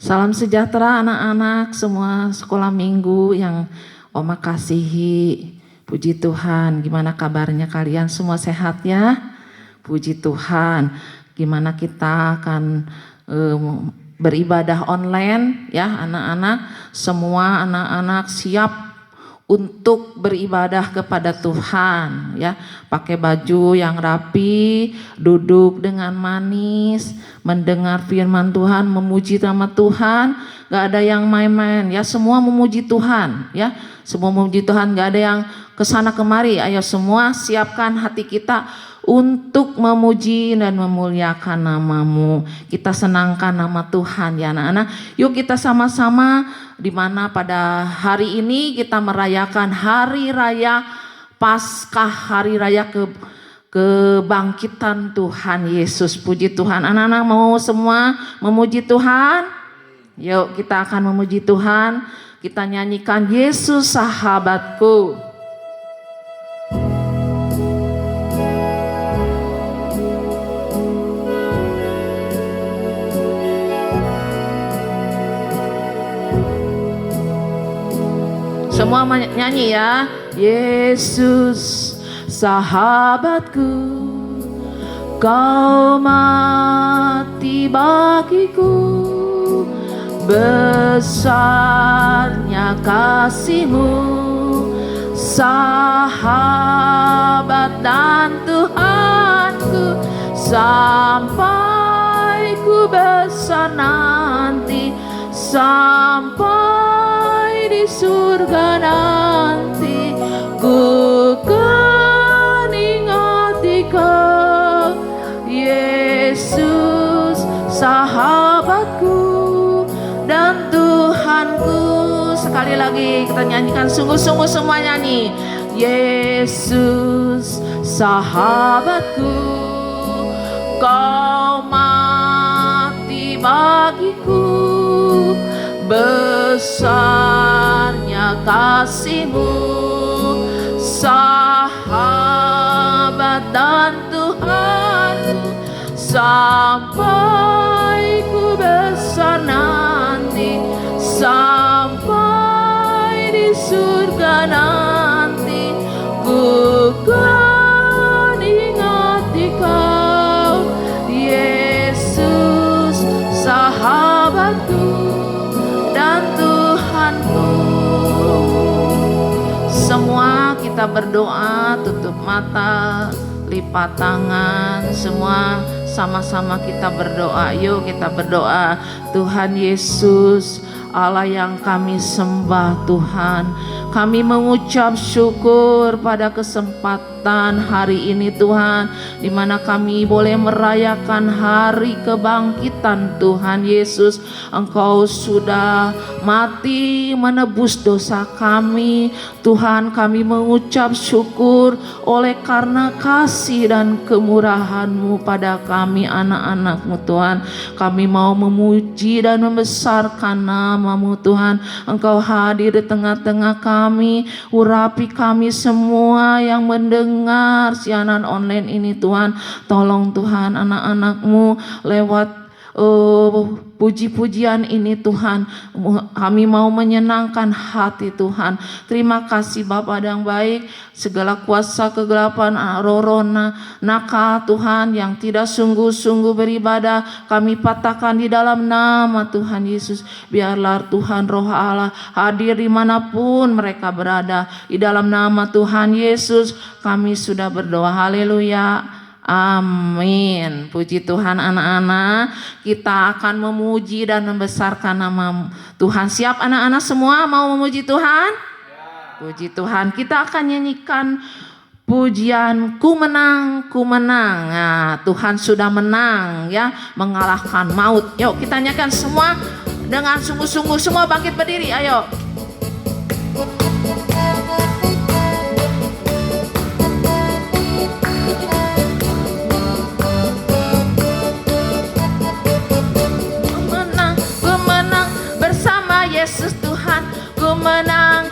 Salam sejahtera anak-anak semua sekolah minggu yang Oma kasihi. Puji Tuhan, gimana kabarnya kalian semua sehat ya? Puji Tuhan. Gimana kita akan beribadah online ya anak-anak? Semua anak-anak siap untuk beribadah kepada Tuhan ya, pakai baju yang rapi, duduk dengan manis, mendengar firman Tuhan, memuji nama Tuhan, gak ada yang main-main ya, semua memuji Tuhan ya, semua memuji Tuhan, gak ada yang kesana kemari. Ayo semua siapkan hati kita untuk memuji dan memuliakan nama-Mu. Kita senangkan nama Tuhan ya anak-anak. Yuk kita sama-sama, di mana pada hari ini kita merayakan hari raya Paskah, hari raya kebangkitan Tuhan Yesus. Puji Tuhan. Anak-anak mau semua memuji Tuhan? Yuk kita akan memuji Tuhan. Kita nyanyikan Yesus sahabatku. Semua nyanyi ya. Yesus sahabatku, kau mati bagiku, besarnya kasih-Mu, sahabat dan Tuhanku, sampai ku besar nanti, sampai di surga nanti, ku kan ingati Kau, Yesus sahabatku dan Tuhanku. Sekali lagi kita nyanyikan sungguh-sungguh semua nyanyi. Yesus sahabatku, Kau mati bagiku, besarnya kasih-Mu, sahabat dan Tuhanku, sampai ku besar nanti, sampai di surga nanti, ku kan ingati Kau, Yesus sahabatku dan Tuhanku. Semua kita berdoa, tutup mata, lipat tangan, semua sama-sama kita berdoa. Yuk kita berdoa. Tuhan Yesus, Allah yang kami sembah Tuhan, kami mengucap syukur pada kesempatan hari ini Tuhan, di mana kami boleh merayakan hari kebangkitan Tuhan Yesus. Engkau sudah mati menebus dosa kami Tuhan. Kami mengucap syukur oleh karena kasih dan kemurahan-Mu pada kami anak-anak-Mu Tuhan. Kami mau memuji dan membesarkan nama-Mu Tuhan. Engkau hadir di tengah-tengah kami, urapi kami semua yang mendengar siaran online ini Tuhan. Tolong Tuhan anak-anak-Mu lewat puji-pujian ini Tuhan, kami mau menyenangkan hati Tuhan. Terima kasih Bapa yang baik, segala kuasa kegelapan, rorona, nakal Tuhan yang tidak sungguh-sungguh beribadah, kami patahkan di dalam nama Tuhan Yesus. Biarlah Tuhan Roh Allah hadir dimanapun mereka berada. Di dalam nama Tuhan Yesus kami sudah berdoa. Haleluya. Amin. Puji Tuhan anak-anak, kita akan memuji dan membesarkan nama Tuhan. Siap anak-anak semua mau memuji Tuhan? Puji Tuhan. Kita akan nyanyikan pujian ku menang, ku menang. Nah, Tuhan sudah menang ya, mengalahkan maut. Yuk kita nyanyikan semua dengan sungguh-sungguh. Semua bangkit berdiri, ayo. Yesus Tuhan, ku menang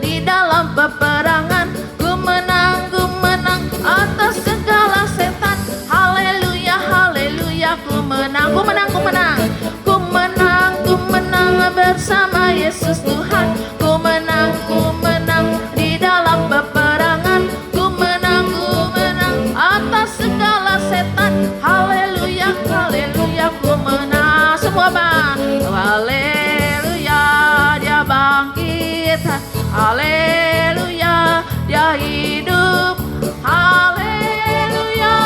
di dalam peperangan, ku menang atas segala setan. Haleluya, haleluya, ku menang, ku menang, ku menang, ku menang. Yesus Tuhan. Ku menang di dalam peperangan. Ku menang atas segala setan. Haleluya, haleluya, ku menang. Semua bang, haleluya, dia bangkit. Haleluya, dia hidup. Haleluya,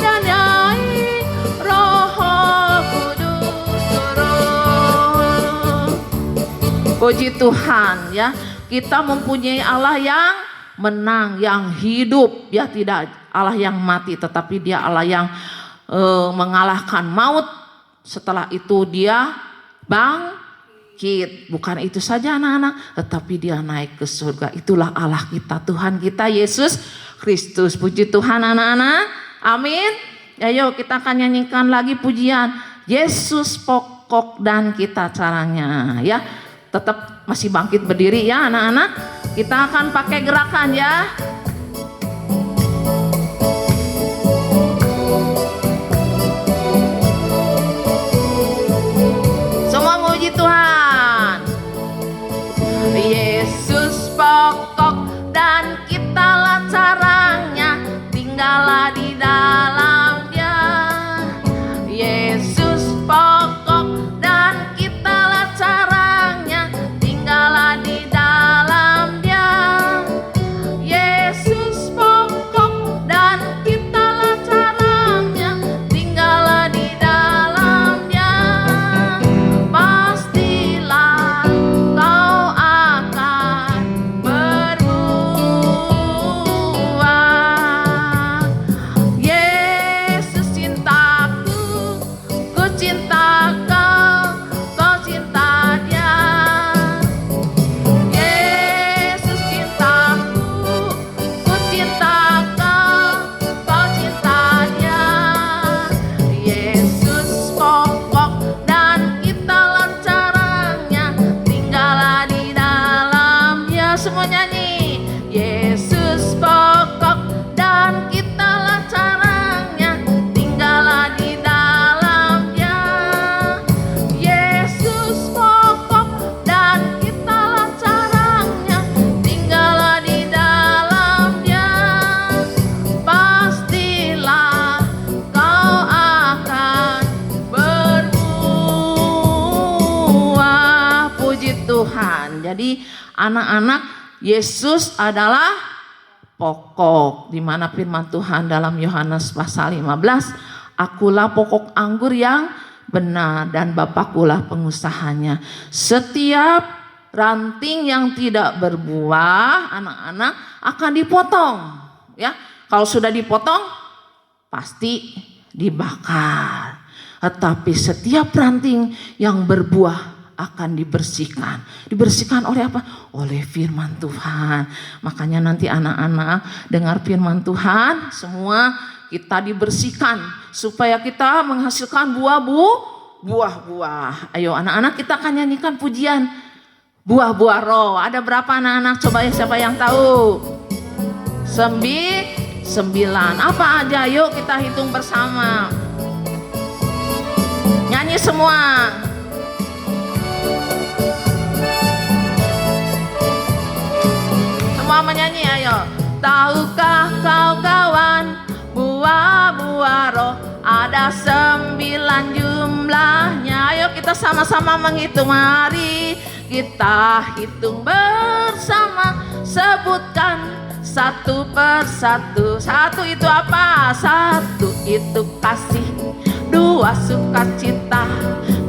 dan nyanyi Roh Kudus turun. Puji Tuhan ya, kita mempunyai Allah yang menang, yang hidup ya, tidak Allah yang mati, tetapi dia Allah yang mengalahkan maut. Setelah itu dia bangkit. Bukan itu saja anak-anak, tetapi dia naik ke surga. Itulah Allah kita, Tuhan kita Yesus Kristus. Puji Tuhan anak-anak. Amin. Ayo kita akan nyanyikan lagi pujian Yesus pokok dan kita caranya ya. Tetap masih bangkit berdiri ya anak-anak. Kita akan pakai gerakan ya. Semua muji Tuhan. Yesus pokok dan kitalah caranya, tinggallah di dalam Dia. Yesus pokok dan kitalah caranya, tinggallah di dalam Dia. Yesus pokok dan kitalah caranya, tinggallah di dalam Dia. Pastilah kau akan berbuah. Yesus cintaku, ku cinta kau, kau cinta Dia. Yesus cintaku, ku cinta kau, kau cinta Dia. Yesus pokok dan kitalah caranya, tinggallah di dalam Dia. Semua nyanyi. Yesus pokok dan kitalah caranya, tinggallah di dalam Dia. Yesus pokok dan kitalah caranya, tinggallah di dalam Dia. Pastilah kau akan berbuah. Puji Tuhan. Jadi anak-anak, Yesus adalah pokok. Di mana firman Tuhan dalam Yohanes pasal 15, akulah pokok anggur yang benar dan Bapakulah pengusahanya. Setiap ranting yang tidak berbuah, anak-anak, akan dipotong. Ya, kalau sudah dipotong pasti dibakar. Tetapi setiap ranting yang berbuah akan dibersihkan. Dibersihkan oleh apa? Oleh firman Tuhan. Makanya nanti anak-anak dengar firman Tuhan, semua kita dibersihkan supaya kita menghasilkan buah-buah. Ayo anak-anak, kita akan nyanyikan pujian buah-buah roh. Ada berapa anak-anak? Coba ya, siapa yang tahu? 9. Apa aja? Yuk kita hitung bersama. Nyanyi semua. Semua menyanyi, ayo. Tahukah kau kawan, buah-buah roh ada 9 jumlahnya. Ayo kita sama-sama menghitung. Mari kita hitung bersama. Sebutkan satu persatu. Satu itu apa? Satu itu kasih, 2 sukacita,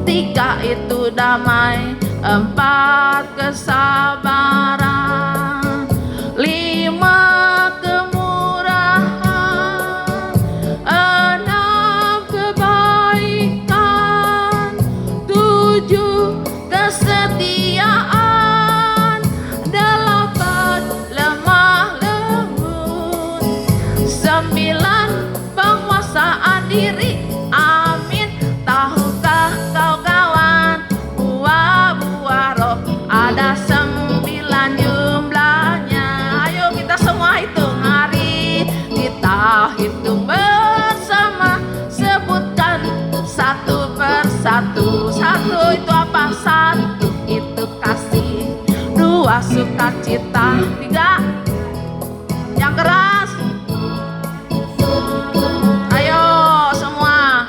3 itu damai, 4 kesabaran, 5 kemurahan, 6 kebaikan, 7 kesetiaan, 8 lemah lembut, 9 penguasaan diri. Amin. Tahukah kau kawan, buah-buah roh ada 9 jumlahnya. Ayo kita semua hitung. Mari kita hitung bersama. Sebutkan satu persatu. Satu itu apa? Satu itu kasih, Buah sukacita. 3. Yang keras. Ayo semua.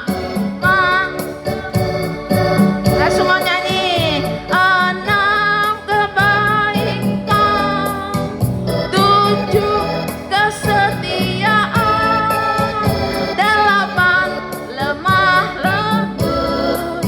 Semua nyanyi. 6 kebaikan, 7 kesetiaan, 8 lemah lembut,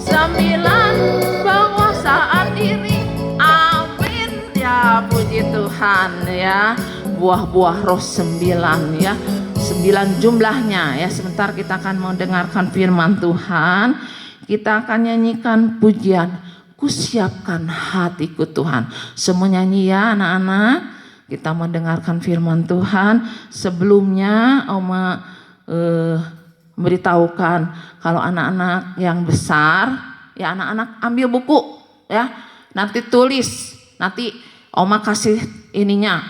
9 penguasaan diri. Amin ya, puji Tuhan ya. Buah-buah roh 9 ya. 9 jumlahnya ya. Sebentar kita akan mendengarkan firman Tuhan. Kita akan nyanyikan pujian, kusiapkan hatiku Tuhan. Semua nyanyi ya anak-anak. Kita mendengarkan firman Tuhan. Sebelumnya Oma memberitahukan kalau anak-anak yang besar, ya anak-anak ambil buku ya. Nanti tulis, nanti Oma kasih ininya,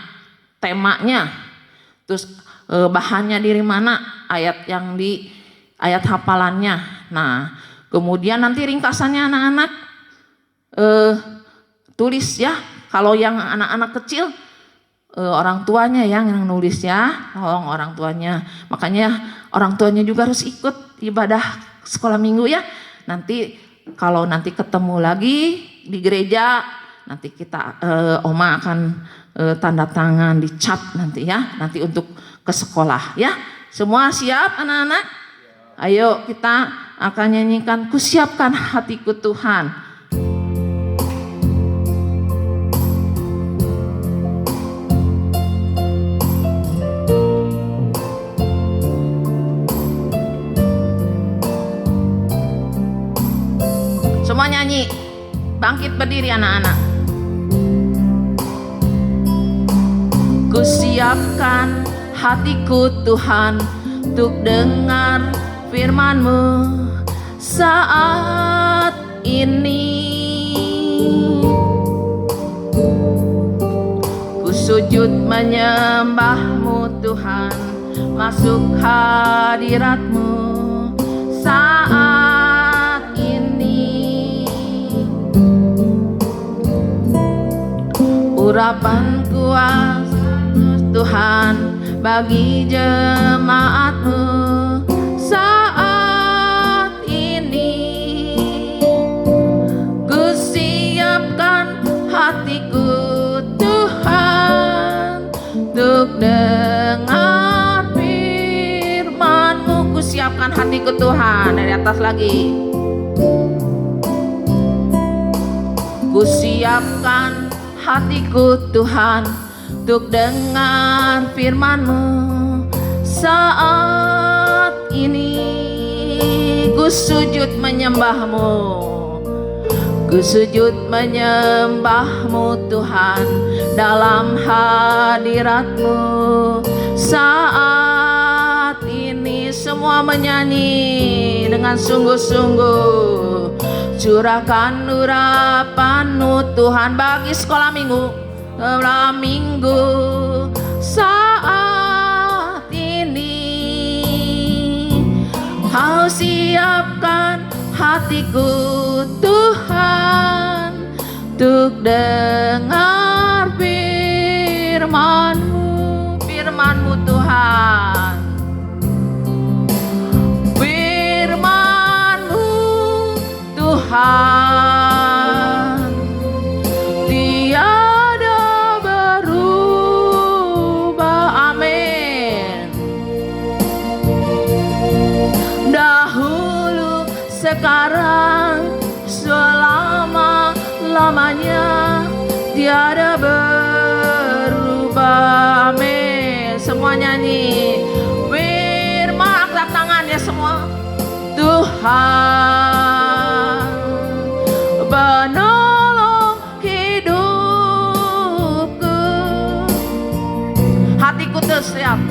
temanya. Terus bahannya dari mana, ayat yang di ayat hafalannya. Nah, kemudian nanti ringkasannya anak-anak tulis ya. Kalau yang anak-anak kecil orang tuanya yang nulis ya. Tolong orang tuanya. Makanya orang tuanya juga harus ikut ibadah sekolah minggu ya. Nanti kalau nanti ketemu lagi di gereja, nanti kita Oma akan tanda tangan di cat nanti ya. Nanti untuk ke sekolah ya. Semua siap anak-anak? Ayo kita akan nyanyikan kusiapkan hatiku Tuhan. Semua nyanyi. Bangkit berdiri anak-anak. Kusiapkan hatiku Tuhan untuk dengar firman-Mu saat ini. Ku sujud menyembah-Mu Tuhan, masuk hadirat-Mu saat ini. Urapan kuasa Tuhan bagi jemaat-Mu saat ini. Ku siapkan hatiku Tuhan untuk dengar firman-Mu. Ku siapkan hatiku Tuhan. Dari atas lagi. Ku siapkan hatiku Tuhan untuk dengar firman-Mu saat ini. Ku sujud menyembah-Mu, ku sujud menyembah-Mu Tuhan dalam hadirat-Mu saat ini. Semua menyanyi dengan sungguh-sungguh. Curahkan urapan-Mu Tuhan bagi sekolah minggu saat ini. Kau siapkan hatiku Tuhan untuk dengar firman-Mu, firman-Mu Tuhan, firman-Mu Tuhan. Sekarang selama-lamanya tiada berubah. Amin. Semua nyanyi. Firman, angkat tangan ya semua. Tuhan penolong hidupku. Hatiku tuh siap,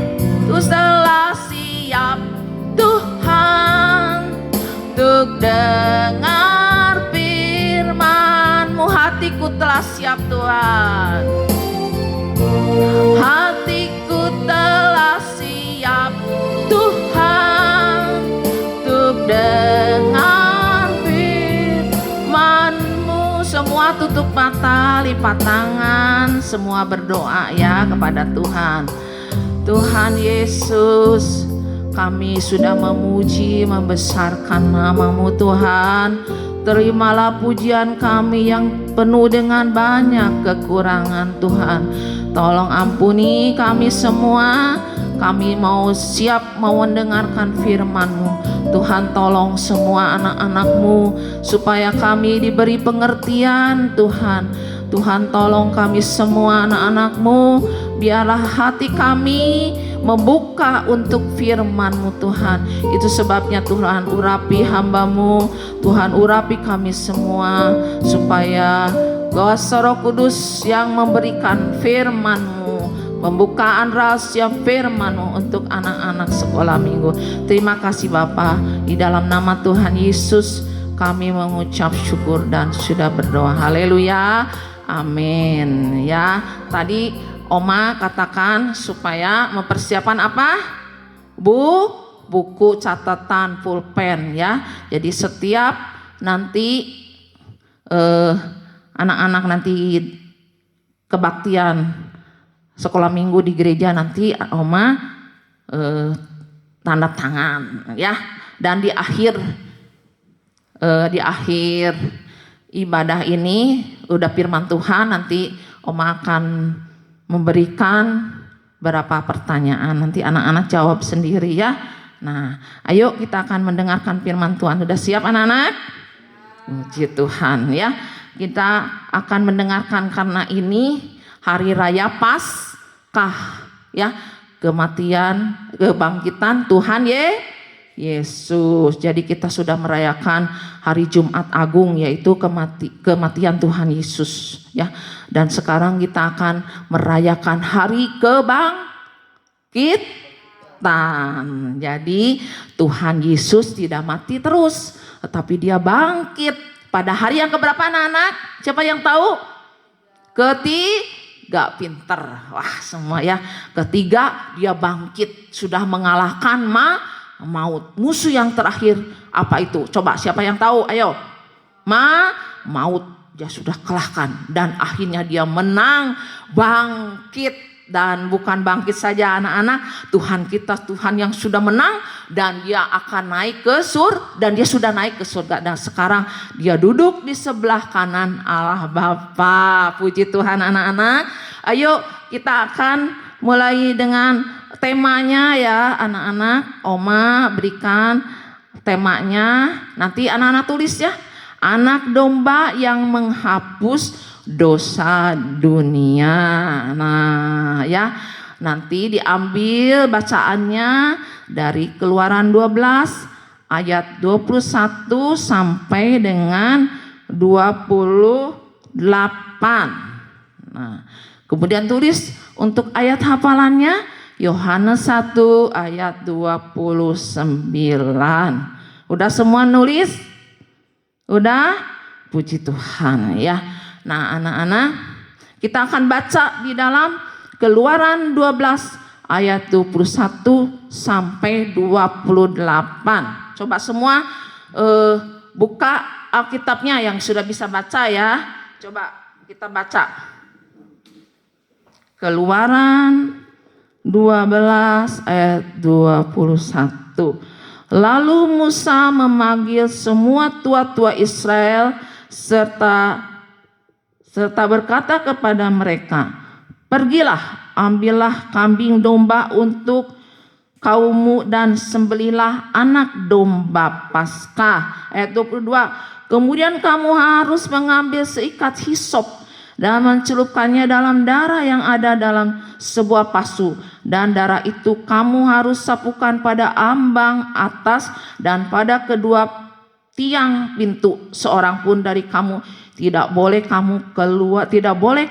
tuh telah siap Tuhan untuk dengar firman-Mu. Hatiku telah siap Tuhan. Hatiku telah siap Tuhan untuk dengar firman-Mu. Semua tutup mata, lipat tangan, semua berdoa ya kepada Tuhan. Tuhan Yesus, kami sudah memuji, membesarkan nama-Mu Tuhan. Terimalah pujian kami yang penuh dengan banyak kekurangan Tuhan. Tolong ampuni kami semua. Kami mau siap mau mendengarkan firman-Mu. Tuhan, tolong semua anak-anak-Mu supaya kami diberi pengertian Tuhan. Tuhan, tolong kami semua anak-anak-Mu. Biarlah hati kami membuka untuk firman-Mu Tuhan. Itu sebabnya Tuhan, urapi hamba-Mu. Tuhan, urapi kami semua supaya kuasa Roh Kudus yang memberikan firman-Mu, pembukaan rahasia firman-Mu untuk anak-anak sekolah minggu. Terima kasih Bapa. Di dalam nama Tuhan Yesus kami mengucap syukur dan sudah berdoa. Haleluya. Amin. Ya, tadi Oma katakan supaya mempersiapkan apa? Buku catatan pulpen ya. Jadi setiap nanti anak-anak nanti kebaktian sekolah minggu di gereja, nanti Oma tanda tangan ya. Dan di akhir ibadah ini udah firman Tuhan, nanti Oma akan memberikan beberapa pertanyaan, nanti anak-anak jawab sendiri ya. Nah, ayo kita akan mendengarkan firman Tuhan. Sudah siap anak-anak? Puji Tuhan ya. Kita akan mendengarkan karena ini hari raya Paskah ya, kebangkitan Tuhan Yesus. Jadi kita sudah merayakan hari Jumat Agung, yaitu kematian Tuhan Yesus ya. Dan sekarang kita akan merayakan hari kebangkitan. Jadi Tuhan Yesus tidak mati terus, tetapi dia bangkit pada hari yang keberapa anak-anak? Siapa yang tahu? Ketiga, pinter. Wah semua ya. Ketiga, dia bangkit, sudah mengalahkan maut. Musuh yang terakhir apa itu? Coba siapa yang tahu? Ayo. Maut. Dia sudah kalahkan dan akhirnya dia menang, bangkit. Dan bukan bangkit saja anak-anak, Tuhan kita Tuhan yang sudah menang, dan dia akan naik ke surga, dan dia sudah naik ke surga, dan sekarang dia duduk di sebelah kanan Allah Bapa. Puji Tuhan anak-anak. Ayo kita akan mulai dengan temanya ya anak-anak. Oma berikan temanya, nanti anak-anak tulis ya. Anak domba yang menghapus dosa dunia. Nah ya, nanti diambil bacaannya dari Keluaran 12 ayat 21 sampai dengan 28. Nah, kemudian tulis untuk ayat hafalannya Yohanes 1 ayat 29. Udah semua nulis? Udah? Puji Tuhan ya. Nah anak-anak, kita akan baca di dalam Keluaran 12 ayat 21 sampai 28. Coba semua buka Alkitabnya yang sudah bisa baca ya. Coba kita baca. Keluaran 12 ayat 21. Lalu Musa memanggil semua tua-tua Israel serta berkata kepada mereka, pergilah, ambillah kambing domba untuk kaummu dan sembelilah anak domba Paskah. Ayat 22. Kemudian kamu harus mengambil seikat hisop dan mencelupkannya dalam darah yang ada dalam sebuah pasu, dan darah itu kamu harus sapukan pada ambang atas dan pada kedua tiang pintu. Seorang pun dari kamu tidak boleh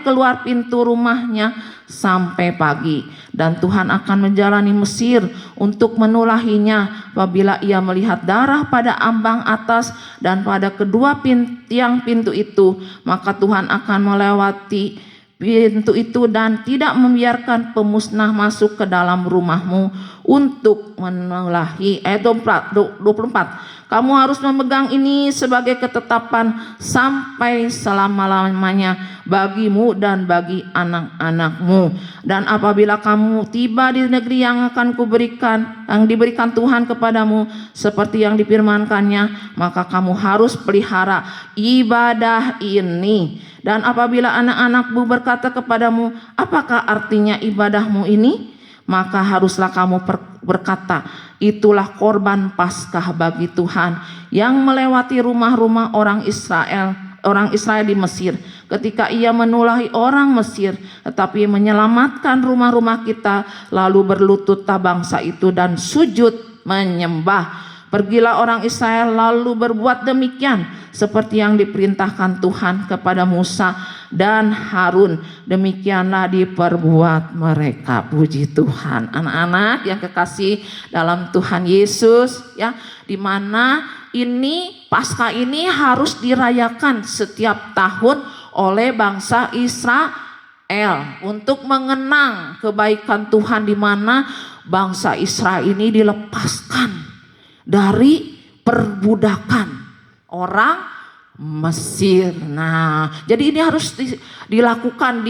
keluar pintu rumahnya sampai pagi. Dan Tuhan akan menjalani Mesir untuk menulahinya. Apabila ia melihat darah pada ambang atas dan pada kedua tiang pintu itu, maka Tuhan akan melewati pintu itu dan tidak membiarkan pemusnah masuk ke dalam rumahmu untuk menulahi. Ayat 24. Kamu harus memegang ini sebagai ketetapan sampai selama-lamanya bagimu dan bagi anak-anakmu. Dan apabila kamu tiba di negeri yang akan kuberikan, yang diberikan Tuhan kepadamu seperti yang difirmankannya, maka kamu harus pelihara ibadah ini. Dan apabila anak-anakmu berkata kepadamu, apakah artinya ibadahmu ini? Maka haruslah kamu berkata, itulah korban Paskah bagi Tuhan yang melewati rumah-rumah orang Israel di Mesir, ketika ia menulahi orang Mesir, tetapi menyelamatkan rumah-rumah kita, lalu berlututlah bangsa itu dan sujud menyembah. Pergilah orang Israel lalu berbuat demikian seperti yang diperintahkan Tuhan kepada Musa dan Harun. Demikianlah diperbuat mereka. Puji Tuhan. Anak-anak yang kekasih dalam Tuhan Yesus, ya, di mana ini Paskah ini harus dirayakan setiap tahun oleh bangsa Israel untuk mengenang kebaikan Tuhan, di mana bangsa Israel ini dilepaskan dari perbudakan orang Mesir. Nah, jadi ini harus dilakukan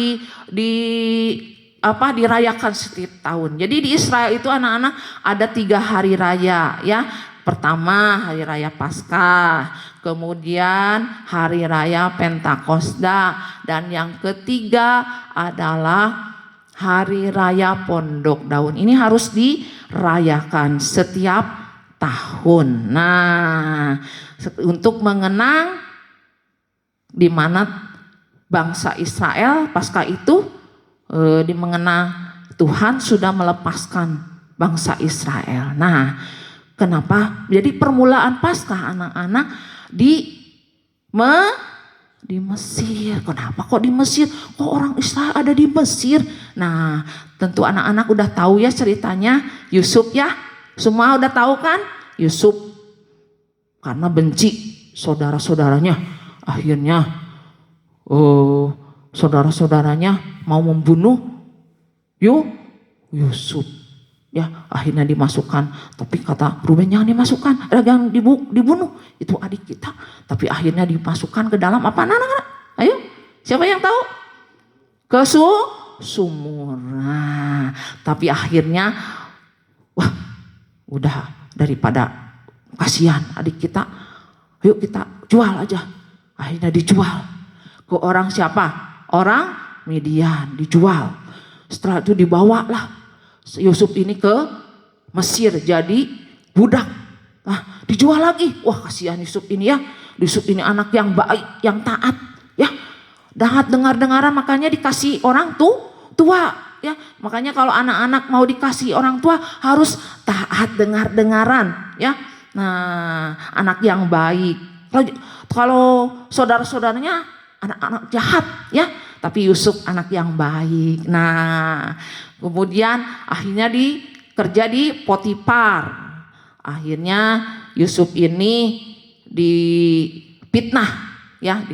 dirayakan setiap tahun. Jadi di Israel itu anak-anak ada 3 hari raya, ya. Pertama hari raya Paskah, kemudian hari raya Pentakosta, dan yang ketiga adalah hari raya Pondok Daun. Ini harus dirayakan setiap tahun. Nah, untuk mengenang di mana bangsa Israel Paskah itu mengenang Tuhan sudah melepaskan bangsa Israel. Nah, kenapa? Jadi permulaan Paskah anak-anak di Mesir. Kenapa kok di Mesir? Kok orang Israel ada di Mesir? Nah, tentu anak-anak udah tahu ya ceritanya Yusuf, ya. Semua udah tahu kan? Yusuf karena benci saudara-saudaranya, akhirnya saudara-saudaranya mau membunuh Yusuf. Ya, akhirnya dimasukkan. Tapi kata Ruben, jangan dimasukkan, jangan dibunuh, itu adik kita. Tapi akhirnya dimasukkan ke dalam apa, anak-anak? Ayo, siapa yang tahu? Ke sumur. Nah, tapi akhirnya udah, daripada kasihan adik kita, yuk kita jual aja. Akhirnya dijual ke orang siapa? Orang Midian, dijual. Setelah itu dibawalah Yusuf ini ke Mesir jadi budak. Nah, dijual lagi. Wah, kasihan Yusuf ini ya. Yusuf ini anak yang baik, yang taat, ya. Taat dengar-dengaran, makanya dikasih orang tua. Ya, makanya kalau anak-anak mau dikasih orang tua harus taat dengar-dengaran, ya. Nah, anak yang baik. Kalau saudara-saudaranya anak-anak jahat, ya. Tapi Yusuf anak yang baik. Nah, kemudian akhirnya kerja di Potifar. Akhirnya Yusuf ini difitnah, ya,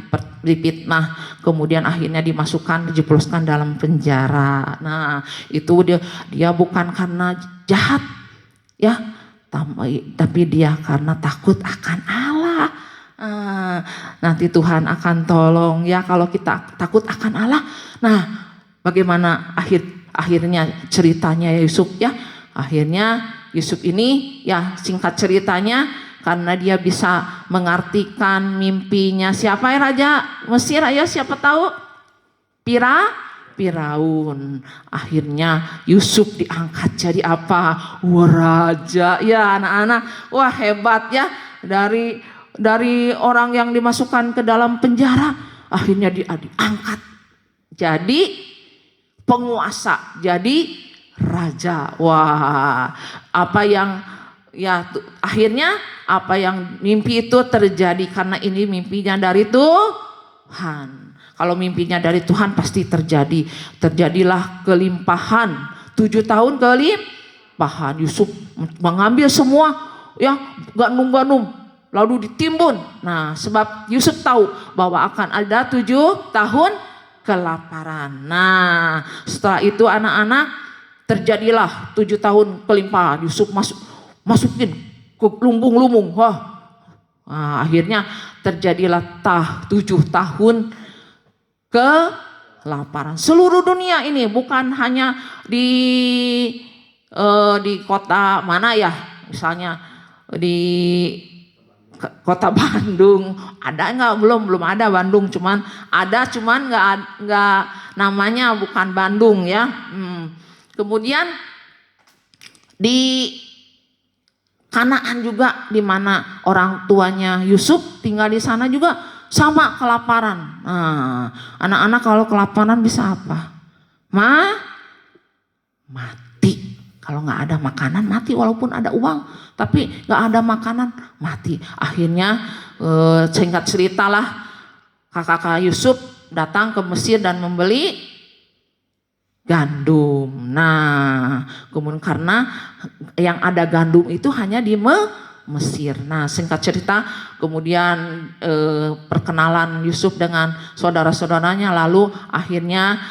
dipitnah, kemudian akhirnya dijebloskan dalam penjara. Nah, itu dia bukan karena jahat, ya, tapi dia karena takut akan Allah. Nanti Tuhan akan tolong, ya, kalau kita takut akan Allah. Nah, bagaimana akhirnya ceritanya Yusuf, ya? Akhirnya Yusuf ini, ya, singkat ceritanya, karena dia bisa mengartikan mimpinya siapa, ya, Raja Mesir, ayo siapa tahu? Firaun. Akhirnya Yusuf diangkat jadi apa? Wah, raja, ya anak-anak. Wah, hebat ya, dari orang yang dimasukkan ke dalam penjara, akhirnya diangkat jadi penguasa, jadi raja. Wah, akhirnya apa yang mimpi itu terjadi, karena ini mimpinya dari Tuhan. Kalau mimpinya dari Tuhan pasti terjadi. Terjadilah kelimpahan, 7 tahun kelimpahan. Yusuf mengambil semua, ya, ganum-ganum, lalu ditimbun. Nah, sebab Yusuf tahu bahwa akan ada 7 tahun kelaparan. Nah, setelah itu anak-anak terjadilah 7 tahun kelimpahan. Yusuf masukin ke lumbung-lumbung. Wah, nah, akhirnya terjadilah 7 tahun kelaparan. Seluruh dunia ini, bukan hanya di kota mana ya, misalnya di kota Bandung ada nggak? Belum ada Bandung, cuman nggak namanya bukan Bandung ya. Kemudian di Kanaan juga, di mana orang tuanya Yusuf tinggal di sana juga sama kelaparan. Nah, anak-anak kalau kelaparan bisa apa? Mati. Kalau nggak ada makanan mati, walaupun ada uang, tapi nggak ada makanan mati. Akhirnya singkat cerita lah, kakak Yusuf datang ke Mesir dan membeli gandum. Nah, kemudian karena yang ada gandum itu hanya di Mesir. Nah, singkat cerita, kemudian perkenalan Yusuf dengan saudara-saudaranya, lalu akhirnya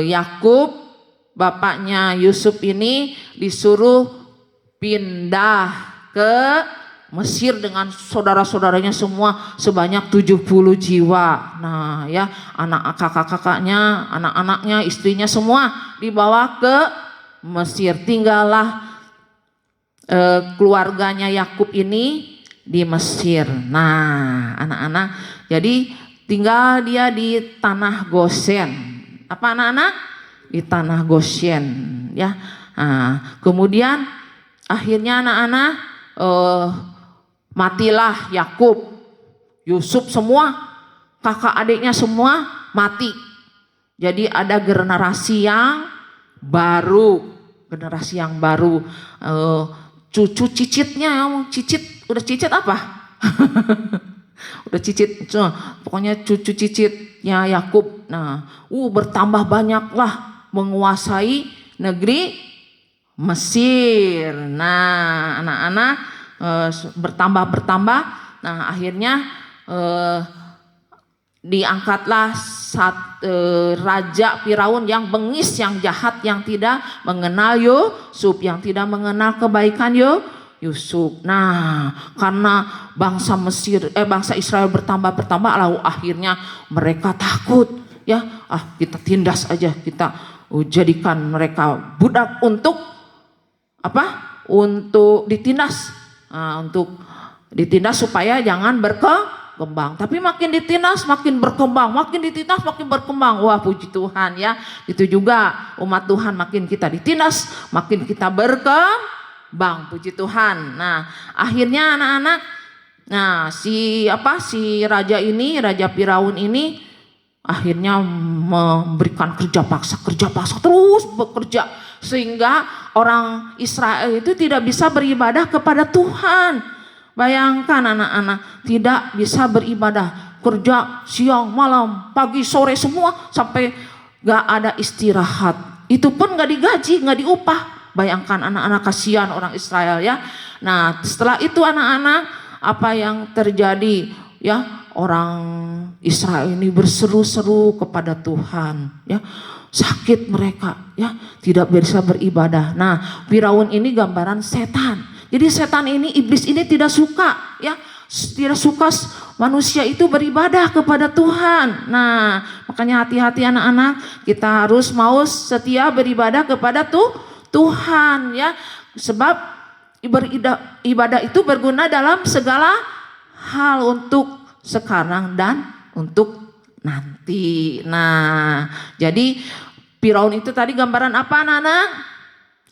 Yakub, bapaknya Yusuf ini disuruh pindah ke Mesir dengan saudara-saudaranya semua sebanyak 70 jiwa. Nah ya, kakak-kakaknya, anak-anaknya, istrinya semua dibawa ke Mesir. Tinggallah keluarganya Yakub ini di Mesir. Nah anak-anak, jadi tinggal dia di tanah Goshen. Apa anak-anak? Di tanah Goshen ya. Nah, kemudian akhirnya anak-anak matilah Yakub, Yusuf, semua kakak adiknya semua mati. Jadi ada generasi yang baru, cucu cicitnya, udah cicit apa? Udah cicit, pokoknya cucu cicitnya Yakub. Nah, bertambah banyaklah menguasai negeri Mesir. Nah, anak-anak bertambah. Nah, akhirnya diangkatlah Raja Firaun yang bengis, yang jahat, yang tidak mengenal Yusuf, yang tidak mengenal kebaikan Yusuf. Nah, karena bangsa Israel bertambah, lalu akhirnya mereka takut ya. Kita tindas aja, kita jadikan mereka budak untuk apa? Untuk ditindas. Untuk ditindas supaya jangan berkembang. Tapi makin ditindas makin berkembang, makin ditindas makin berkembang. Wah, puji Tuhan ya. Itu juga umat Tuhan, makin kita ditindas makin kita berkembang, puji Tuhan. Nah, akhirnya anak-anak, nah si raja Firaun ini akhirnya memberikan kerja paksa terus bekerja, sehingga orang Israel itu tidak bisa beribadah kepada Tuhan. Bayangkan anak-anak, tidak bisa beribadah, kerja siang malam pagi sore semua, sampai gak ada istirahat. Itu pun gak digaji, gak diupah. Bayangkan anak-anak, kasihan orang Israel ya. Nah, setelah itu anak-anak, apa yang terjadi ya? Orang Israel ini berseru-seru kepada Tuhan ya. Sakit mereka ya, tidak bisa beribadah. Nah, Firaun ini gambaran setan. Jadi setan ini, iblis ini tidak suka ya, tidak suka manusia itu beribadah kepada Tuhan. Nah, makanya hati-hati anak-anak, kita harus mau setia beribadah kepada Tuhan ya. Sebab ibadah itu berguna dalam segala hal, untuk sekarang dan untuk nanti. Nah, jadi Firaun itu tadi gambaran apa anak-anak?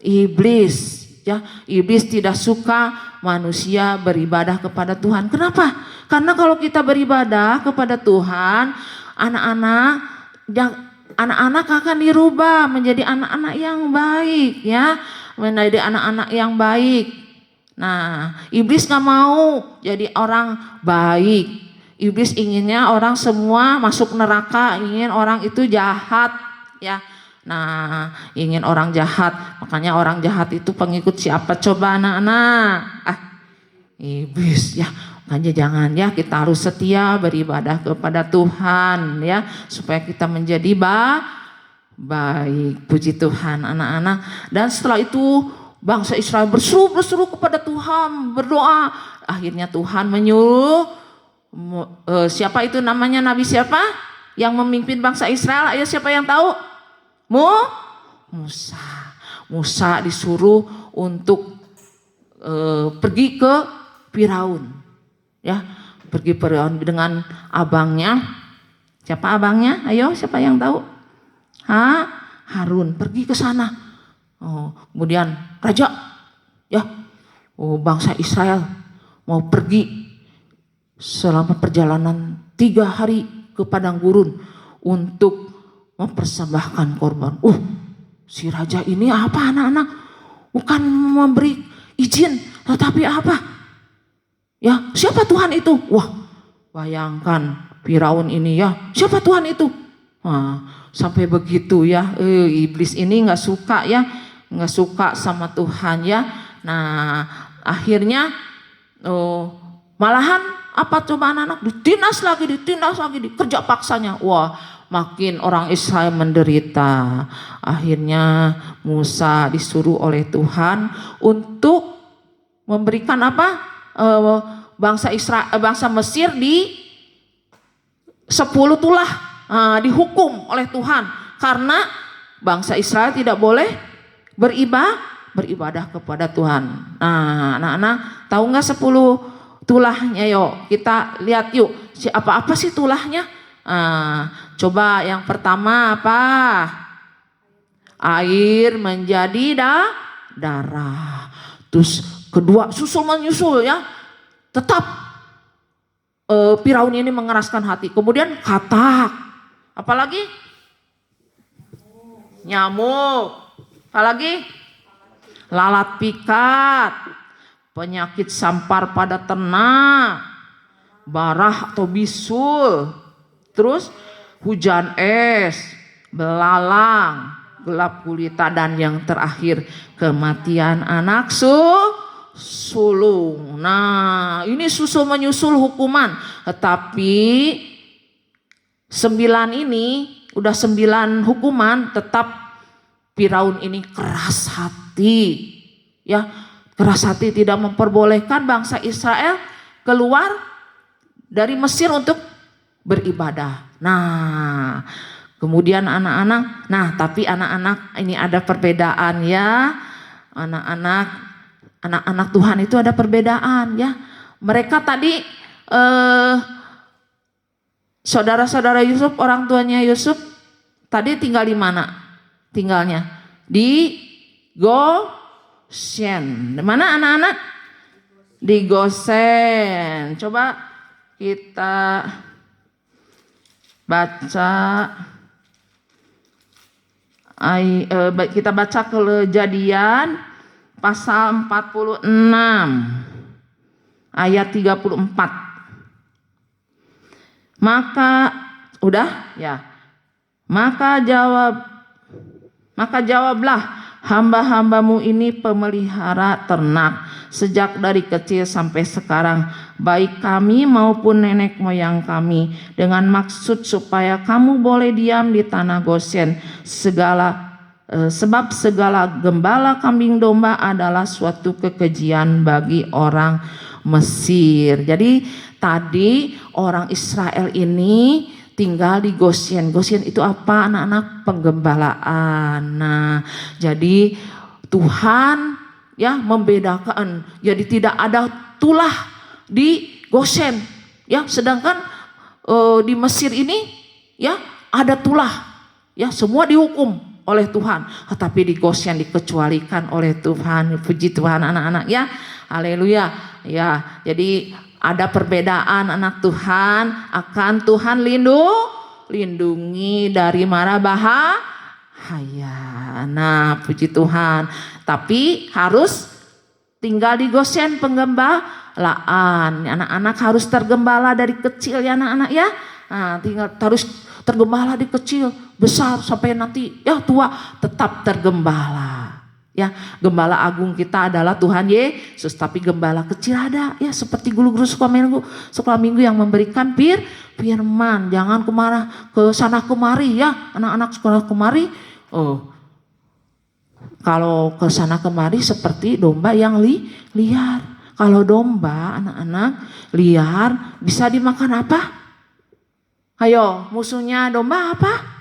Iblis ya. Iblis tidak suka manusia beribadah kepada Tuhan. Kenapa? Karena kalau kita beribadah kepada Tuhan, anak-anak akan dirubah menjadi anak-anak yang baik ya, menjadi anak-anak yang baik. Nah, iblis gak mau jadi orang baik. Iblis inginnya orang semua masuk neraka, ingin orang itu jahat ya. Nah, ingin orang jahat. Makanya orang jahat itu pengikut siapa coba anak-anak? Iblis ya. Makanya jangan ya, kita harus setia beribadah kepada Tuhan ya, supaya kita menjadi Baik, puji Tuhan anak-anak. Dan setelah itu bangsa Israel berseru kepada Tuhan, berdoa. Akhirnya Tuhan menyuruh siapa itu namanya, nabi siapa yang memimpin bangsa Israel? Ayo, siapa yang tahu? Musa. Musa disuruh untuk pergi ke Firaun, ya, pergi Firaun dengan abangnya. Siapa abangnya? Ayo, siapa yang tahu? Harun pergi ke sana. Kemudian raja, ya, bangsa Israel mau pergi selama perjalanan 3 hari ke padang gurun untuk mempersembahkan korban. Si raja ini apa anak-anak? Bukan memberi izin, tetapi apa? Ya, siapa Tuhan itu? Wah, bayangkan Firaun ini, ya, siapa Tuhan itu? Sampai begitu ya, iblis ini nggak suka ya, nggak suka sama Tuhan ya. Nah, akhirnya malahan apa coba anak-anak, ditindas lagi, dikerja paksanya. Wah, makin orang Israel menderita. Akhirnya Musa disuruh oleh Tuhan untuk memberikan apa? Bangsa Mesir di 10 tulah. Dihukum oleh Tuhan karena bangsa Israel tidak boleh beribadah kepada Tuhan. Nah, anak-anak tahu nggak 10 tulahnya? Yuk kita lihat yuk, apa sih tulahnya? Coba yang pertama apa? Air menjadi darah. Terus kedua susul menyusul ya, tetap Firaun ini mengeraskan hati. Kemudian katak. Apalagi? Nyamuk. Apalagi? Lalat pikat. Penyakit sampar pada ternak. Barah atau bisul. Terus hujan es. Belalang. Gelap gulita. Dan yang terakhir kematian anak sulung. Nah, ini susul menyusul hukuman. Tetapi 9 ini, udah 9 hukuman, tetap Firaun ini keras hati. Ya, keras hati, tidak memperbolehkan bangsa Israel keluar dari Mesir untuk beribadah. Nah, kemudian anak-anak, tapi anak-anak ini ada perbedaan ya. Anak-anak Tuhan itu ada perbedaan ya. Mereka tadi saudara-saudara Yusuf, orang tuanya Yusuf tadi tinggal di mana? Tinggalnya di Goshen. Di mana anak-anak? Di Goshen. Coba kita baca Kejadian pasal 46 ayat 34. Maka jawablah, hamba-hambamu ini pemelihara ternak sejak dari kecil sampai sekarang, baik kami maupun nenek moyang kami, dengan maksud supaya kamu boleh diam di tanah Goshen. Sebab segala gembala kambing domba adalah suatu kekejian bagi orang Mesir. Jadi tadi orang Israel ini tinggal di Goshen. Goshen itu apa anak-anak? Penggembalaan. Nah, jadi Tuhan ya membedakan. Jadi tidak ada tulah di Goshen ya, sedangkan di Mesir ini ya ada tulah. Ya, semua dihukum oleh Tuhan. Tetapi di Goshen dikecualikan oleh Tuhan. Puji Tuhan anak-anak ya. Haleluya. Ya, jadi ada perbedaan anak Tuhan, akan Tuhan lindungi dari mara bahaya. Nah, puji Tuhan. Tapi harus tinggal di Goshen, penggembalaan. Anak-anak harus tergembala dari kecil ya anak-anak ya. Nah, tinggal harus tergembala di kecil, besar sampai nanti ya tua tetap tergembala. Ya, gembala agung kita adalah Tuhan Yesus, tapi gembala kecil ada ya seperti guru-guru sekolah minggu yang memberikan firman. Jangan ke sana kemari ya, anak-anak sekolah kemari. Oh, kalau ke sana kemari seperti domba yang liar. Kalau domba anak-anak liar bisa dimakan apa? Ayo, musuhnya domba apa?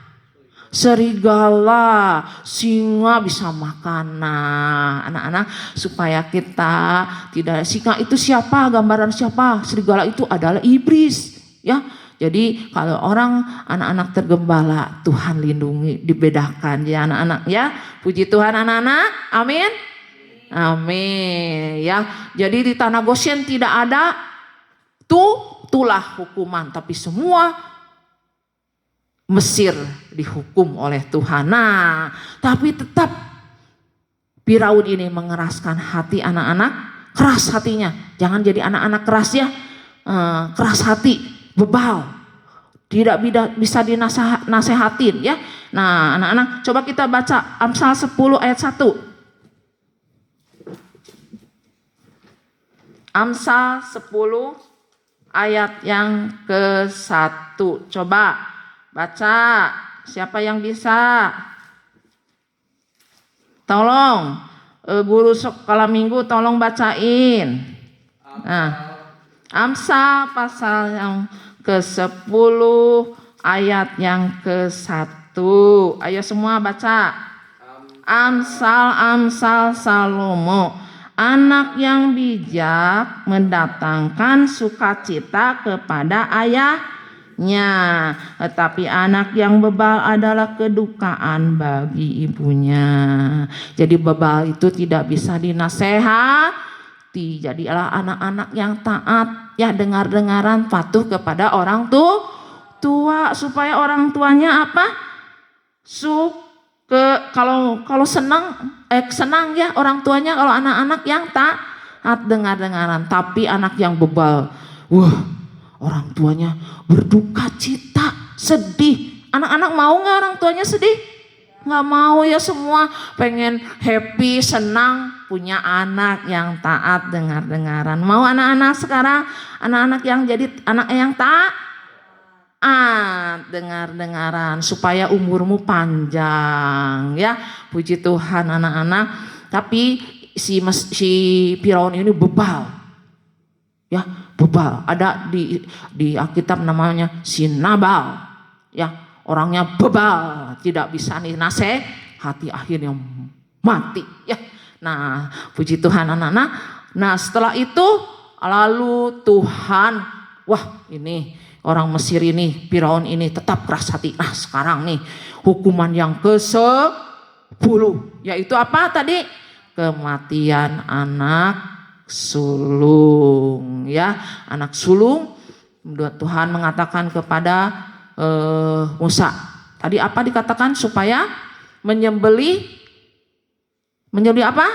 Serigala, singa bisa makan. Nah, anak-anak supaya kita tidak, singa itu siapa? Gambaran siapa? Serigala itu adalah iblis, ya. Jadi kalau anak-anak tergembala, Tuhan lindungi, dibedakan ya anak-anak ya. Puji Tuhan anak-anak. Amin. Amin ya. Jadi di tanah Goshen tidak ada tulah hukuman, tapi semua Mesir dihukum oleh Tuhan. Nah, tapi tetap Firaun ini mengeraskan hati anak-anak, keras hatinya. Jangan jadi anak-anak keras ya, keras hati, bebal, tidak bisa dinasehatin ya. Nah, anak-anak coba kita baca Amsal 10 ayat 1. Amsal 10 ayat yang ke-1. Coba baca, siapa yang bisa? Tolong, guru sekolah minggu tolong bacain. Nah, Amsal pasal yang ke-10 ayat yang ke-1. Ayo semua baca. Amsal Salomo. Anak yang bijak mendatangkan sukacita kepada ayahnya, tetapi anak yang bebal adalah kedukaan bagi ibunya. Jadi bebal itu tidak bisa dinasehati. Jadilah anak-anak yang taat, ya dengar-dengaran, patuh kepada orang tua, supaya orang tuanya apa? Kalau senang ya orang tuanya, kalau anak-anak yang taat dengar-dengaran. Tapi anak yang bebal, orang tuanya berduka cita, sedih. Anak-anak mau gak orang tuanya sedih? Gak mau ya, semua pengen happy, senang, punya anak yang taat dengar-dengaran. Mau anak-anak sekarang, anak-anak yang jadi anak yang taat dengar-dengaran, supaya umurmu panjang ya. Puji Tuhan anak-anak. Tapi si Firaun ini bebal ya, bebal. Ada di Alkitab namanya Sinabal ya, orangnya bebal, tidak bisa dinasehati, akhirnya mati ya. Nah, puji Tuhan anak-anak. Nah, setelah itu lalu Tuhan, ini orang Mesir ini, Firaun ini tetap keras hati. Nah, sekarang nih hukuman yang ke-10, yaitu apa tadi? Kematian anak sulung ya, anak sulung. Tuhan mengatakan kepada Musa tadi apa dikatakan? Supaya menyembelih apa?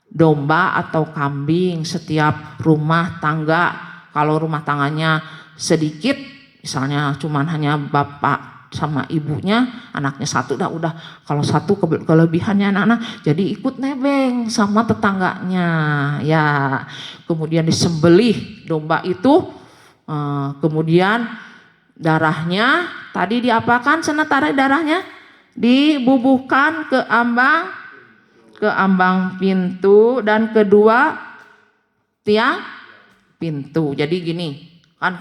Domba atau kambing setiap rumah tangga. Kalau rumah tangganya sedikit, misalnya cuman hanya bapak sama ibunya, anaknya satu udah. Kalau satu kelebihannya anak-anak, jadi ikut nebeng sama tetangganya ya. Kemudian disembelih domba itu, kemudian darahnya tadi diapakan? Tarik darahnya dibubuhkan ke ambang pintu dan kedua tiang pintu. Jadi gini kan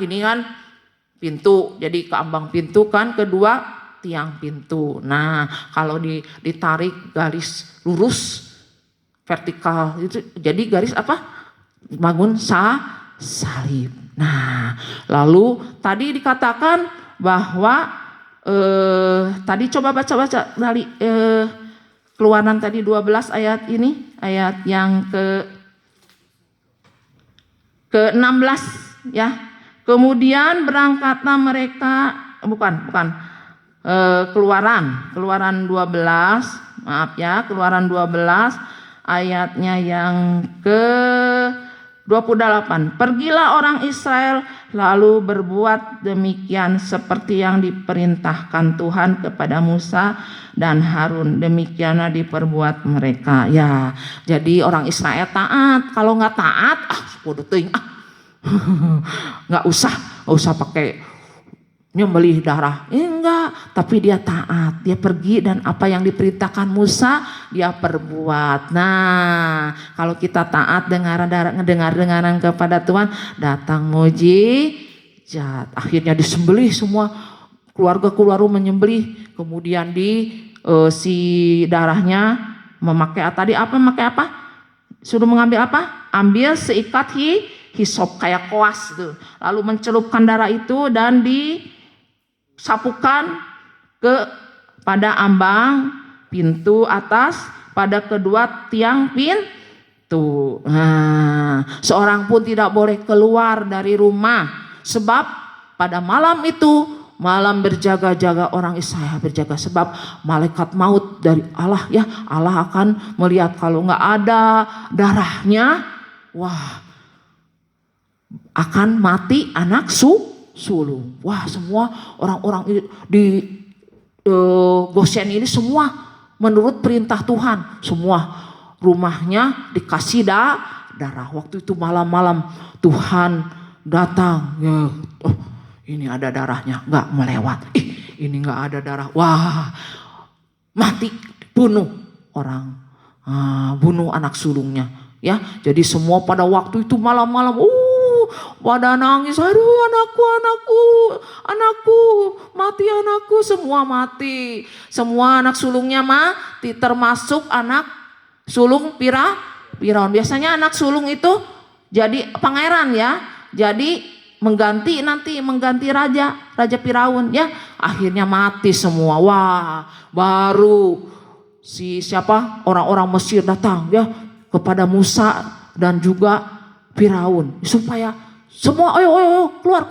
pintu, jadi ke ambang pintu kan, kedua tiang pintu. Nah, kalau ditarik garis lurus vertikal itu jadi garis apa? Bangun salib. Nah, lalu tadi dikatakan bahwa tadi coba baca dari Keluaran tadi 12 ayat ini, ayat yang ke-16 ya. Kemudian berangkatlah mereka, Keluaran 12, maaf ya, Keluaran 12 ayatnya yang 28. Pergilah orang Israel lalu berbuat demikian seperti yang diperintahkan Tuhan kepada Musa dan Harun. Demikianlah diperbuat mereka. Ya, jadi orang Israel taat. Kalau nggak taat, nggak usah pakai nyembelih darah. Enggak, tapi dia taat. Dia pergi dan apa yang diperintahkan Musa dia perbuat. Nah, kalau kita taat dengar-dengaran kepada Tuhan, datang mujizat. Akhirnya disembelih semua, keluarga menyembelih. Kemudian si darahnya memakai apa? Suruh mengambil apa? Ambil seikat hisop kayak koas itu. Lalu mencelupkan darah itu dan disapukan pada ambang pintu atas, pada kedua tiang pintu. Nah, seorang pun tidak boleh keluar dari rumah, sebab pada malam itu, malam berjaga-jaga orang Israel berjaga, sebab malaikat maut dari Allah, ya, Allah akan melihat kalau nggak ada darahnya, wah, akan mati anak sulung. Wah, semua orang-orang di Goshen ini semua menurut perintah Tuhan, semua rumahnya dikasih darah. Waktu itu malam-malam Tuhan datang, ya, ini ada darahnya, nggak melewat. Ini nggak ada darah, wah, mati, bunuh orang, bunuh anak sulungnya. Ya, jadi semua pada waktu itu malam-malam, pada nangis, aduh anakku, mati anakku, semua mati. Semua anak sulungnya mati, termasuk anak sulung Firaun. Biasanya anak sulung itu jadi pangeran, ya. Jadi mengganti raja Firaun, ya. Akhirnya mati semua. Wah, baru orang-orang Mesir datang, ya, kepada Musa dan juga Firaun supaya semua ayo keluar.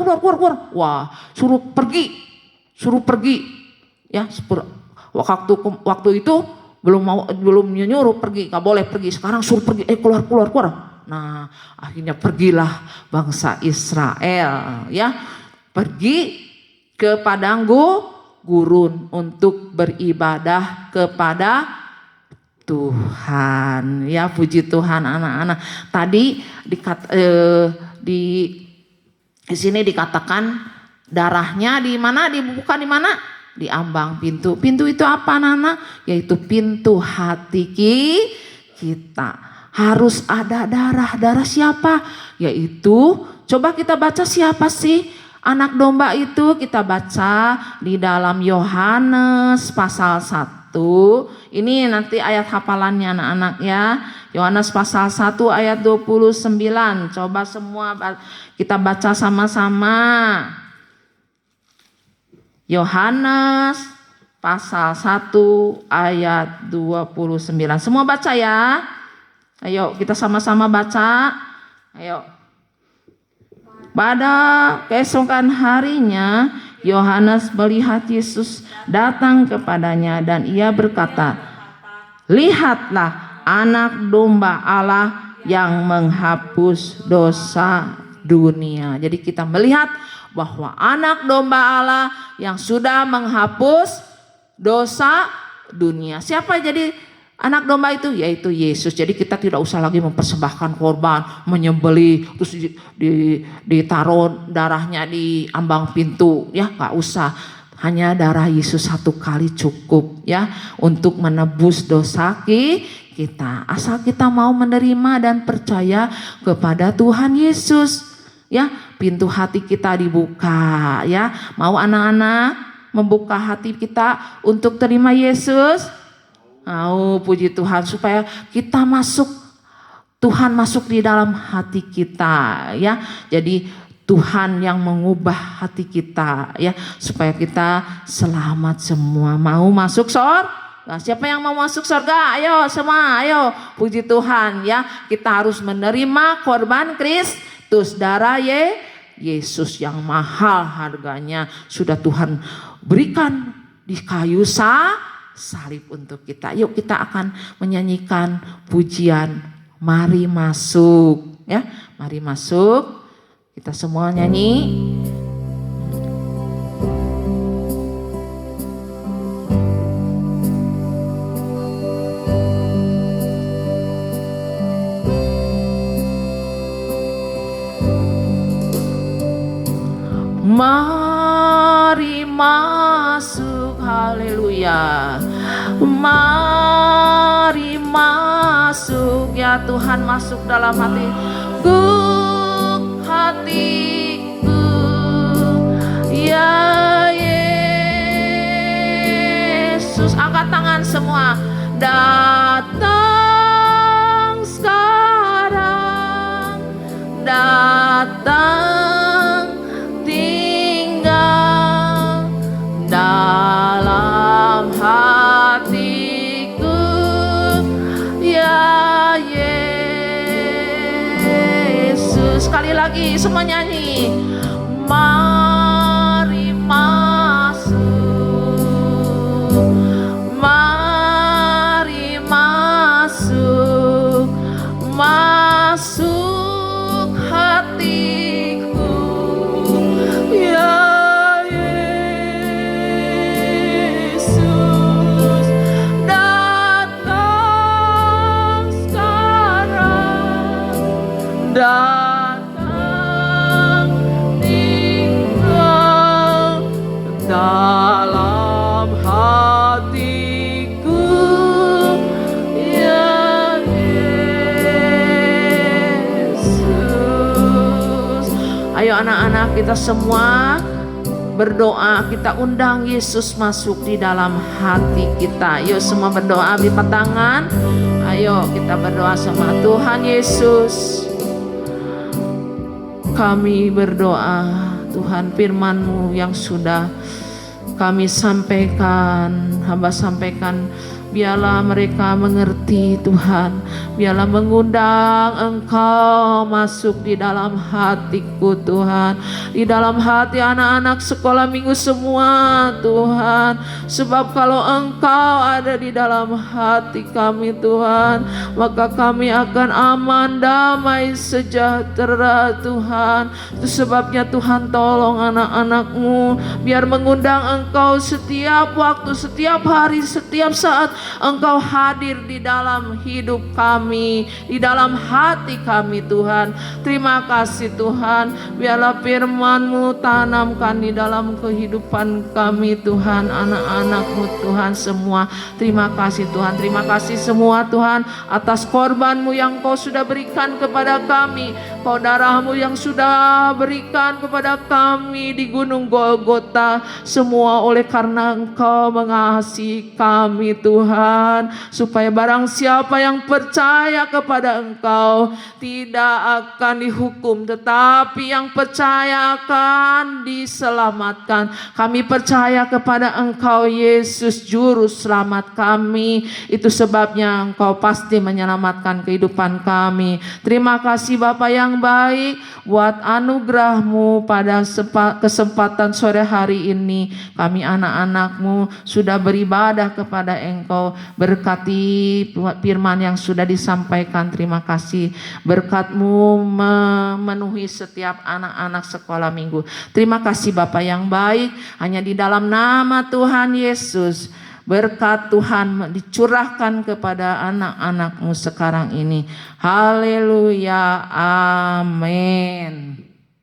Wah, suruh pergi. Ya, waktu itu belum nyuruh pergi, nggak boleh pergi. Sekarang suruh pergi, keluar. Nah, akhirnya pergilah bangsa Israel, ya, pergi ke padang gurun untuk beribadah kepada Tuhan. Ya, puji Tuhan anak-anak. Tadi di sini dikatakan darahnya di mana, dibuka di mana? Di ambang pintu. Pintu itu apa, anak-anak? Yaitu pintu hati kita. Harus ada darah. Darah siapa? Yaitu, coba kita baca siapa sih anak domba itu? Kita baca di dalam Yohanes pasal 1. Ini nanti ayat hafalannya anak-anak, ya. Yohanes pasal 1 ayat 29. Coba semua kita baca sama-sama. Yohanes pasal 1 ayat 29. Semua baca, ya. Ayo kita sama-sama baca. Ayo. Pada keesokan harinya Yohanes melihat Yesus datang kepadanya dan ia berkata, "Lihatlah anak domba Allah yang menghapus dosa dunia." Jadi kita melihat bahwa anak domba Allah yang sudah menghapus dosa dunia. Siapa jadi anak domba itu? Yaitu Yesus. Jadi kita tidak usah lagi mempersembahkan korban, menyembelih, terus ditaruh darahnya di ambang pintu, ya, nggak usah. Hanya darah Yesus satu kali cukup, ya, untuk menebus dosa kita. Asal kita mau menerima dan percaya kepada Tuhan Yesus, ya, pintu hati kita dibuka, ya. Mau anak-anak membuka hati kita untuk terima Yesus? Puji Tuhan, supaya kita Tuhan masuk di dalam hati kita, ya. Jadi Tuhan yang mengubah hati kita, ya, supaya kita selamat semua. Mau masuk surga? Siapa yang mau masuk surga? Ayo semua, ayo. Puji Tuhan, ya. Kita harus menerima korban Kristus, darah Yesus yang mahal harganya sudah Tuhan berikan di kayu salib untuk kita. Yuk kita akan menyanyikan pujian Mari Masuk, ya. Mari masuk, kita semua nyanyi. Mari masuk, haleluya. Mari masuk, ya Tuhan, masuk dalam hatiku, ya Yesus. Angkat tangan semua, datang sekarang, datang tinggal dalam hatiku, ya Yesus. Sekali lagi semua nyanyi. Mari masuk, mari masuk, masuk hatiku, ya Yesus. Datang sekarang, datang tinggal dalam hatiku, ya Yesus. Ayo anak-anak, kita semua berdoa, kita undang Yesus masuk di dalam hati kita. Yuk semua berdoa, lipat tangan. Ayo kita berdoa sama Tuhan Yesus. Kami berdoa, Tuhan, firman-Mu yang sudah kami sampaikan, hamba sampaikan, biarlah mereka mengerti Tuhan. Biarlah mengundang Engkau masuk di dalam hatiku Tuhan, di dalam hati anak-anak sekolah minggu semua Tuhan. Sebab kalau Engkau ada di dalam hati kami Tuhan, maka kami akan aman, damai, sejahtera Tuhan. Itu sebabnya Tuhan, tolong anak-anak-Mu biar mengundang Engkau setiap waktu, setiap hari, setiap saat. Engkau hadir di dalam hidup kami, di dalam hati kami Tuhan. Terima kasih Tuhan, biarlah firman-Mu tanamkan di dalam kehidupan kami Tuhan, anak-anak-Mu Tuhan semua. Terima kasih Tuhan, terima kasih semua Tuhan atas korban-Mu yang Kau sudah berikan kepada kami, Kau darah-Mu yang sudah berikan kepada kami di Gunung Golgota. Semua oleh karena Engkau mengasihi kami Tuhan, supaya barang siapa yang percaya kepada Engkau tidak akan dihukum, tetapi yang percaya akan diselamatkan. Kami percaya kepada Engkau Yesus, juru selamat kami. Itu sebabnya Engkau pasti menyelamatkan kehidupan kami. Terima kasih Bapa yang baik buat anugerah-Mu pada kesempatan sore hari ini. Kami anak-anak-Mu sudah beribadah kepada Engkau. Berkati firman yang sudah disampaikan. Terima kasih. Berkat-Mu memenuhi setiap anak-anak sekolah minggu. Terima kasih Bapa yang baik. Hanya di dalam nama Tuhan Yesus, berkat Tuhan dicurahkan kepada anak-anak-Mu sekarang ini. Haleluya. Amin.